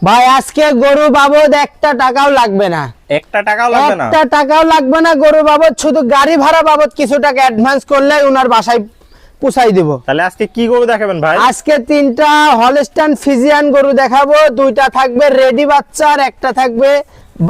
ভাই আজকে গরু বাবদ একটা টাকাও লাগবে না, একটা টাকাও লাগবে না, একটা টাকাও লাগবে না গরু বাবদ। শুধু গাড়ি ভাড়া বাবদ কিছু টাকা অ্যাডভান্স করলে ওনার বাসায় পুষাই দেব। তাহলে আজকে কি গরু দেখাবেন ভাই? আজকে 3টা হলস্টাইন ফ্রিজিয়ান গরু দেখাবো। 2টা থাকবে রেডি বাচ্চা আর একটা থাকবে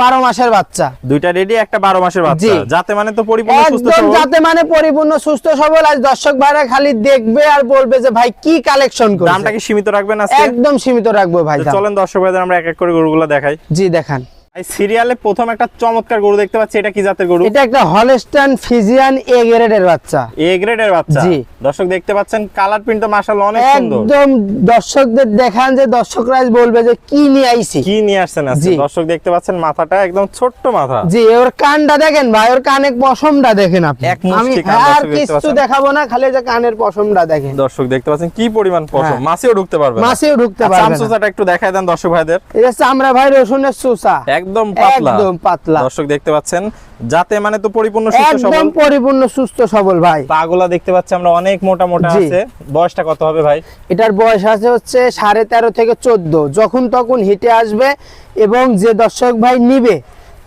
12 মাসের বাচ্চা। 2টা রেডি, একটা 12 মাসের বাচ্চা। যাতে মানে তো পরিপূর্ণ সুস্থ একদম সবল। যাতে মানে পরিপূর্ণ সুস্থ সবল। আজ দর্শক ভাইরা খালি দেখবে আর বলবে যে ভাই কি কালেকশন করছে। দামটা কি সীমিত রাখবেন আজকে? একদম সীমিত রাখবো ভাই। চলেন দর্শক ভাইদের আমরা এক এক করে গরুগুলো দেখাই। জি দেখান। এই সিরিয়ালে প্রথম একটা চমৎকার গরু দেখতে পাচ্ছি, এটা কি জাতের গরু? এটা একটা হলস্টাইন ফ্রিজিয়ান এ গ্রেডের বাচ্চা। এ গ্রেডের বাচ্চা। জি। দর্শক দেখতে পাচ্ছেন কালার প্রিন্ট তো মাশাআল্লাহ অনেক সুন্দর। একদম দর্শকদের দেখান যে দর্শকরা বলবে যে কি নিয়ে আইছি, কি নিয়ে আসছেন আজকে। দর্শক দেখতে পাচ্ছেন মাথাটা একদম ছোট্ট মাথা। জি ওর কানটা দেখেন ভাই, ওর কানের পশমটা দেখেন আপনি। এক মুষ্টি কান আর দর্শক দেখতে কিছু পাচ্ছেন। দেখাবো না, খালি যে কানের পশমটা দেখেন। দর্শক দেখতে পাচ্ছেন কি পরিমাণ পশম, মাছেও ঢুকতে পারবে না। মাছেও ঢুকতে পারবে না। চামচুচাটা একটু দেখায় দেন দর্শক ভাইদের। এটা চামড়া ভাই রসুনের চুষা, একদম পাতলা, একদম পাতলা। দর্শক দেখতে পাচ্ছেন যাতে মানে তো পরিপূর্ণ সুস্থ সবল। একদম পরিপূর্ণ সুস্থ সবল ভাই। পাগুলা দেখতে পাচ্ছি আমরা অনেক মোটা মোটা জি। আছে। বয়সটা কত হবে ভাই? এটার বয়স আছে হচ্ছে 13.5 থেকে 14। যখন তখন হিটে আসবে এবং যে দর্শক ভাই নিবে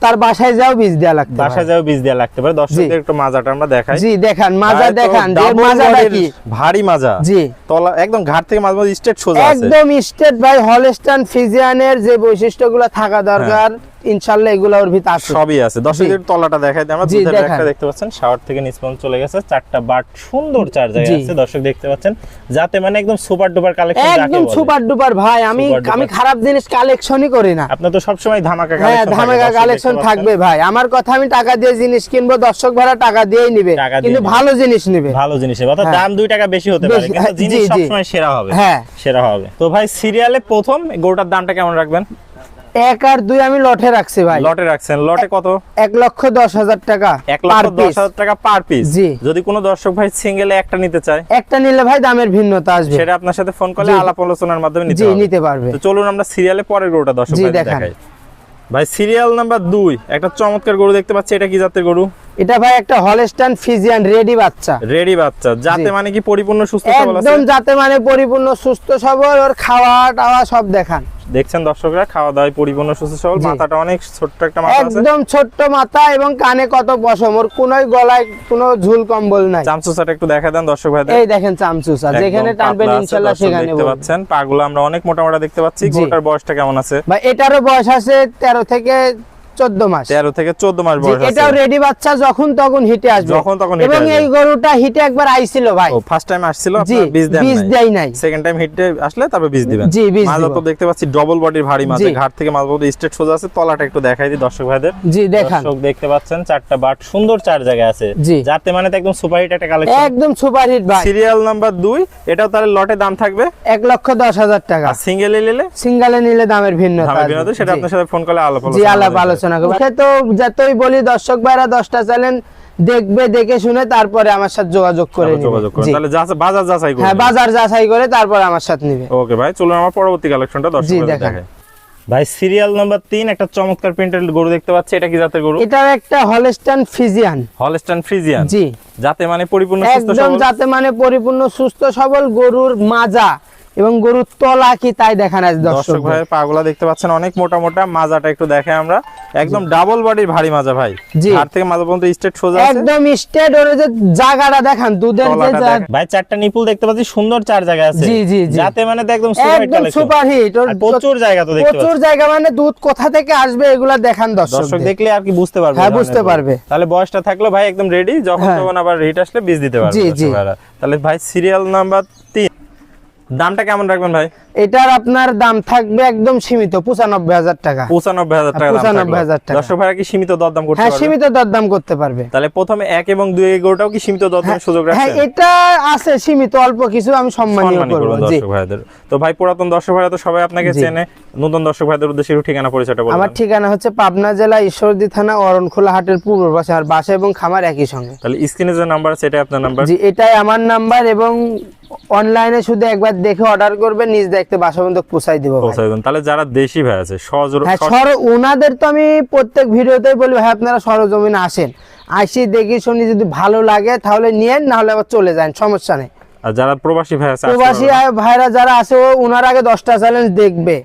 তার বাসায় যাও বীজ দেয়া লাগতে পারে। বাসায় যাও বীজ দেয়া লাগতে পারে। দর্শকদের একটু মাজাটা আমরা দেখাই। জি দেখান, মাজা ভাই তো দেখান। যে double মাজাটা body-র কি ভারী মাজা। জি তলা একদম ঘাট থেকে মাঝে মাঝে স্ট্রেট সোজা আছে। একদম স্টেট ভাই। হলস্টাইন ফ্রিজিয়ানের যে বৈশিষ্ট্যগুলো থাকা দরকার ইনশাআল্লাহ এগুলো ওর ভিতর আছে, সবই আছে। দর্শকদের তলাটা দেখাই দিই আমরা। জি, দুধের দেখান। ব্যাগটা দেখতে পাচ্ছেন শাওয়ার থেকে নিচ পর্যন্ত চলে গেছে। 4টা বাট সুন্দর 4 জায়গায় জি। আছে। দর্শক দেখতে পাচ্ছেন যাতে মানে একদম সুপার ডুপার কালেকশন যাকে একদম বলে। সুপার ডুপার ভাই। আমি সুপার ডুপার। আমি খারাপ জিনিস কালেকশনই করি না। আপনি তো সব সময় ধামাকা হ্যাঁ কালেকশন ধামাকা কালেকশন থাকবে ভাই। আমার কথা, আমি টাকা দিয়ে জিনিস কিনবো, দর্শক ভাড়া টাকা দিয়েই নিবে, টাকা দিয়ে কিন্তু নিবে। ভালো জিনিস নিবে। ভালো জিনিসের কথা। হ্যাঁ। দাম 2 টাকা বেশি হতে পারে বেশি, কিন্তু হ্যাঁ, জিনিস জি, সব জি। সময় সেরা হবে। হ্যাঁ সেরা হবে। তো ভাই সিরিয়ালে প্রথম গরুটার দামটা কেমন রাখবেন? 1 আর 2 আমি লটে রাখছি ভাই। লটে রাখছেন। লটে কত? 1,10,000 টাকা 1,10,000 টাকা পার পিস। জি। যদি কোনো দর্শক ভাই সিঙ্গেলে একটা নিতে চায়, একটা নিলে ভাই দামের ভিন্নতা আসবে। সেটা আপনার সাথে ফোন করলে জি। আলাপ আলোচনার মাধ্যমে নিতে জি হবে। নিতে পারবে। তো চলুন আমরা সিরিয়ালে পরের গরুটা দর্শক জি, ভাইদের দেখান। দেখাই। ভাই সিরিয়াল নাম্বার 2 একটা চমৎকার গরু দেখতে পাচ্ছি, এটা কি জাতের গরু? এটা ভাই একটা হলস্টাইন ফ্রিজিয়ান রেডি বাচ্চা। রেডি বাচ্চা। যাতে জি। মানে কি পরিপূর্ণ সুস্থ সবল আছে? একদম যাতে মানে পরিপূর্ণ সুস্থ সবল। ওর খাওয়া টাওয়া সব দেখান। দেখছেন দর্শকরা খাওয়া দাওয়ায় পরিপূর্ণ সুস্থ সবল। জি। মাথাটা অনেক ছোট্ট একটা মাথা আছে। একদম ছোট্ট মাথা এবং কানে কত পশম। ওর কোনোই গলায় কোনো ঝুল কম্বল নাই। চামচুচাটা একটু দেখা দেন দর্শক ভাইদের। এই দেখেন চামচুসা, একদম যেখানে টানবেন পাতলা আছে, ইনশাআল্লাহ দর্শক সেখানে দেখতে বলবেন। পাচ্ছেন পাগুলো আমরা অনেক মোটা মোটা দেখতে পাচ্ছি। জি। গরুটার বয়সটা কেমন আছে? ভাই এটারও বয়স আছে 13 থেকে 14 মাস। 13 থেকে 14 মাস জি, বয়স আছে। এটাও রেডি বাচ্চা, যখন তখন হিটে আসবে। যখন তখন হিটে এবং আসবে। এই গরুটা হিটে একবার আইছিল ভাই। ও ফার্স্ট টাইম আসছিল, জি, আপনারা বীজ দেন বীজ নাই। দেয় নাই। সেকেন্ড টাইম হিটে আসলে তারপর বীজ দিবেন। জি, বীজ মাঝে দিব। তো দেখতে পাচ্ছি ডবল বডির ভারী মাঝে। জি। ঘাট থেকে মাঝে মধ্যে স্ট্রেট সোজা আছে। তলাটা একটু দেখাই দিই দর্শক ভাইদের। জি দেখান। দর্শক দেখতে পাচ্ছেন 4টা বাট সুন্দর 4 জায়গায় আছে। জি। যাতে মানে তো একদম সুপার হিট একটা কালেকশন। একদম সুপার হিট ভাই। সিরিয়াল নাম্বার 2 এটাও তাহলে লটে দাম থাকবে 1,10,000 টাকা। আর সিঙ্গেলে নিলে সিঙ্গেলে নিলে দামের ভিন্নতা দামের আসবে। বিনোদন সেটা জি। আপনার সাথে ফোন করলে আলাপ জি আলাপ আলোচনা করবো। সে তো যতই বলি দর্শক ভাইরা 10টা চ্যানেল দেখবে, দেখে শুনে তারপরে আমার সাথে যোগাযোগ করে নিবে। যোগাযোগ করুন। জি। তাহলে বাজার যাচাই করুন। হ্যাঁ বাজার যাচাই করে তারপরে আমার সাথে নিবে। ওকে ভাই চলুন আমার পরবর্তী কালেকশনটা দর্শক জি, ভাইদের দেখান। দেখাই। ভাই সিরিয়াল নাম্বার 3 একটা চমৎকার প্রিন্টের গরু দেখতে পাচ্ছি, এটা কি জাতের গরু? এটা একটা হলস্টাইন ফ্রিজিয়ান। Holstein Friesian. জি যাতে মানে পরিপূর্ণ সুস্থ একদম সবল। যাতে মানে পরিপূর্ণ সুস্থ সবল। গরুর মাজা এবং গরুর তলা কি তাই দেখান আজ দর্শক দর্শক ভাই। ভাইয়ের পাগুলা দেখতে পাচ্ছেন অনেক মোটা মোটা। মাজাটা একটু দেখে আমরা। একদম ডাবল বডির ভারী মাজা ভাই। জি। ঘাট থেকে মাজা পর্যন্ত স্ট্রেট সোজা আছে। একদম স্টেট। ওর যে জায়গাটা দেখান, দুধের যে তলাটা দেখেন। ভাই 4টা নিপুল দেখতে পাচ্ছি সুন্দর 4 জায়গায় আছে। জি, জি, জি। যাতে মানে তো একদম সুপার হিট একদম কালেকশন। Super hit. ওর প্রচুর জায়গা তো দেখতে প্রচুর পাচ্ছি। জায়গা, মানে দুধ কোথা থেকে আসবে এগুলা দেখান দর্শক দর্শক। দেখলে আর কি বুঝতে পারবে। হ্যাঁ, এই বুঝতে ধরনের পারবে। গরু। তাহলে বয়সটা থাকলো ভাই একদম রেডি, যখন হ্যাঁ। তখন আবার হিট আসলে বীজ দিতে পারবে জি, দর্শক জি। ভাইরা। তাহলে ভাই সিরিয়াল নাম্বার 3 দামটা কেমন রাখবেন ভাই? এটার আপনার দাম থাকবে একদম সীমিত 95,000 টাকা। 95,000 টাকা দাম থাকলো। 95,000 টাকা। দর্শক ভাইরা কি সীমিত দরদাম করতে হ্যাঁ পারবে? সীমিত দরদাম করতে পারবে। তাহলে প্রথমে 1 এবং 2 এই গরুটাও কি সীমিত দরদামের সুযোগ হ্যাঁ রাখছেন? এটা আছে সীমিত, অল্প কিছু আমি সম্মানীয় সম্মানী করব। করবেন জি। দর্শক ভাইদের। তো ভাই পুরাতন দর্শক ভাইরা তো সবাই আপনাকে জি। চেনে। নতুন দর্শক ভাইদের উদ্দেশ্যে একটু ঠিকানা পরিচয়টা বলবেন। আমার ঠিকানা হচ্ছে পাবনা জেলা ঈশ্বরদী থানা অরণখোলা হাটের পূর্ব পাশে। আর বাসা এবং খামার একই সঙ্গে। তাহলে স্ক্রিনে যে নাম্বার আছে এটাই আপনার নাম্বার? জি এটাই আমার নাম্বার। এবং অনলাইনে শুধু একবার দেখে অর্ডার করবে, নিজ দেখতে বাসা পর্যন্ত পৌঁছাই দিব ভাই। পৌঁছায় দেন। তাহলে যারা দেশি ভাই আছে হ্যাঁ ওনাদের তো আমি প্রত্যেক ভিডিওতেই বলি ভাই আপনারা সরজমিনে আসেন, আসি দেখি শুনি যদি ভালো লাগে তাহলে নিয়েন, না হলে আবার চলে যান, সমস্যা নেই। আর যারা প্রবাসী ভাই আছে প্রবাসী ভাইরা যারা আছে ওনার আগে 10টা চ্যালেঞ্জ দেখবে,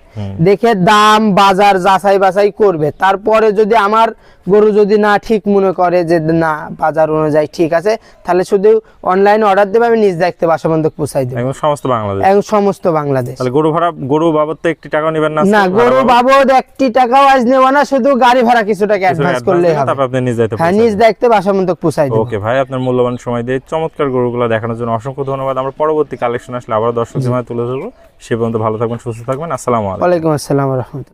দেখে দাম বাজার যাচাই বাছাই করবে, তারপরে যদি আমার গরু যদি না ঠিক মনে করে যে না বাজার অনুযায়ী ঠিক আছে, তাহলে শুধু অনলাইনে অর্ডার দেবে, আমি নিজ দায়িত্বে বাসা পর্যন্ত পৌঁছাই দেবো। একদম সমস্ত বাংলাদেশ, একদম সমস্ত বাংলাদেশ। তাহলে গরু ভাড়া, গরু বাবদ তো 1 টাকাও নেবেন না? না, গরু বাবদ 1 টাকাও আজ নেব না, শুধু গাড়ি ভাড়া কিছু টাকা অ্যাডভান্স করলেই হবে। তারপর আপনি নিজ দায়িত্বে হ্যাঁ, নিজ দায়িত্বে বাসা পর্যন্ত পৌঁছাই দেবো। ওকে ভাই, আপনার মূল্যবান সময় দিয়ে চমৎকার গরুগুলো দেখানোর জন্য অসংখ্য ধন্যবাদ। আমরা পরবর্তী কালেকশন আসলে আবার দর্শকদের মাঝে তুলে ধরবো। সে পর্যন্ত ভালো থাকবেন, সুস্থ থাকবেন। আসসালামু আলাইকুম। ওয়ালাইকুম আসসালাম ওয়া রাহমাতুল্লাহ।